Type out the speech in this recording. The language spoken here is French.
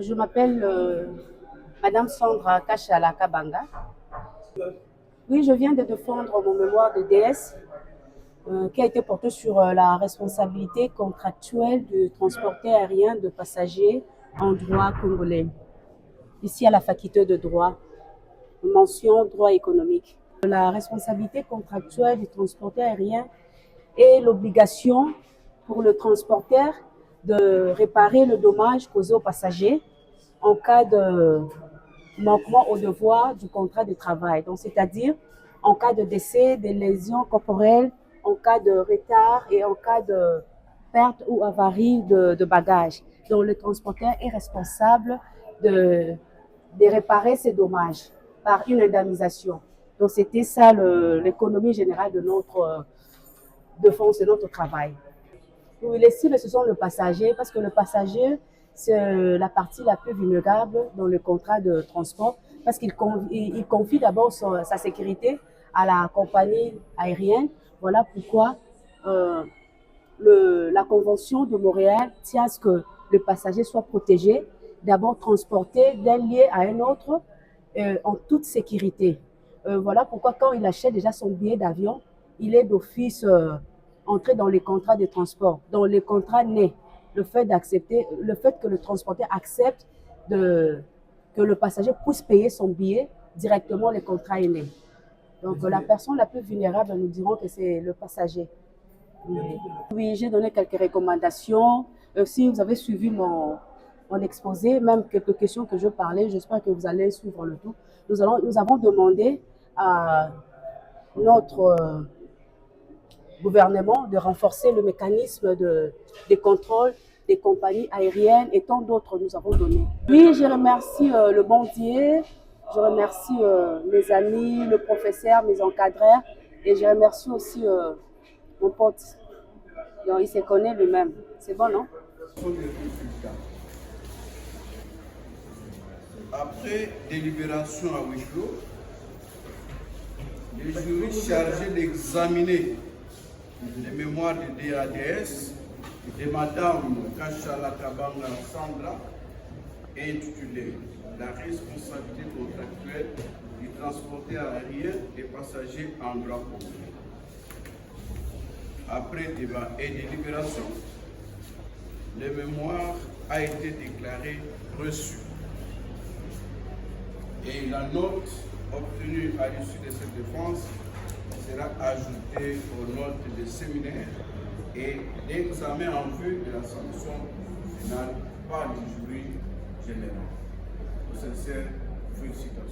Je m'appelle Madame Sandra Kachala Kabanga. Oui, je viens de défendre mon mémoire de DS qui a été porté sur la responsabilité contractuelle du transporteur aérien de passagers en droit congolais. Ici à la faculté de droit, mention droit économique. La responsabilité contractuelle du transporteur aérien est l'obligation pour le transporteur de réparer le dommage causé aux passagers en cas de manquement au devoir du contrat de travail. Donc, c'est-à-dire en cas de décès, de lésions corporelles, en cas de retard et en cas de perte ou avarie de bagages. Donc, le transporteur est responsable de réparer ces dommages par une indemnisation. Donc, c'était ça l'économie générale de notre défense, de notre travail. Oui, les cibles, ce sont le passager, parce que le passager, c'est la partie la plus vulnérable dans le contrat de transport, parce qu'il confie d'abord sa sécurité à la compagnie aérienne. Voilà pourquoi la Convention de Montréal tient à ce que le passager soit protégé, d'abord transporté d'un lieu à un autre en toute sécurité. Voilà pourquoi quand il achète déjà son billet d'avion, il est d'office entré dans les contrats de transport. Dans les contrats nés, le fait que le transporteur accepte que le passager puisse payer son billet directement, le contrat est né. Donc la personne la plus vulnérable, nous dirons que c'est le passager. Oui, j'ai donné quelques recommandations. Si vous avez suivi mon exposé, même quelques questions que je parlais, j'espère que vous allez suivre le tout. Nous avons demandé à notre gouvernement de renforcer le mécanisme de contrôle des compagnies aériennes et tant d'autres nous avons donné. Oui, je remercie le bon Dieu, je remercie mes amis, le professeur, mes encadreurs et je remercie aussi mon pote. Donc, il se connaît lui-même. C'est bon, non? Après délibération à huis clos, le jury chargé d'examiner les mémoires de DADS de Madame Kachala Kabanga Sandra est intitulé La responsabilité contractuelle du transporteur aérien des passagers en droit congolais. Après débat et délibération, le mémoire a été déclaré reçu. Et la note obtenue à l'issue de cette défense sera ajoutée aux notes de séminaire et l'examen en vue de la sanction finale par le jury général. Sincère félicitations.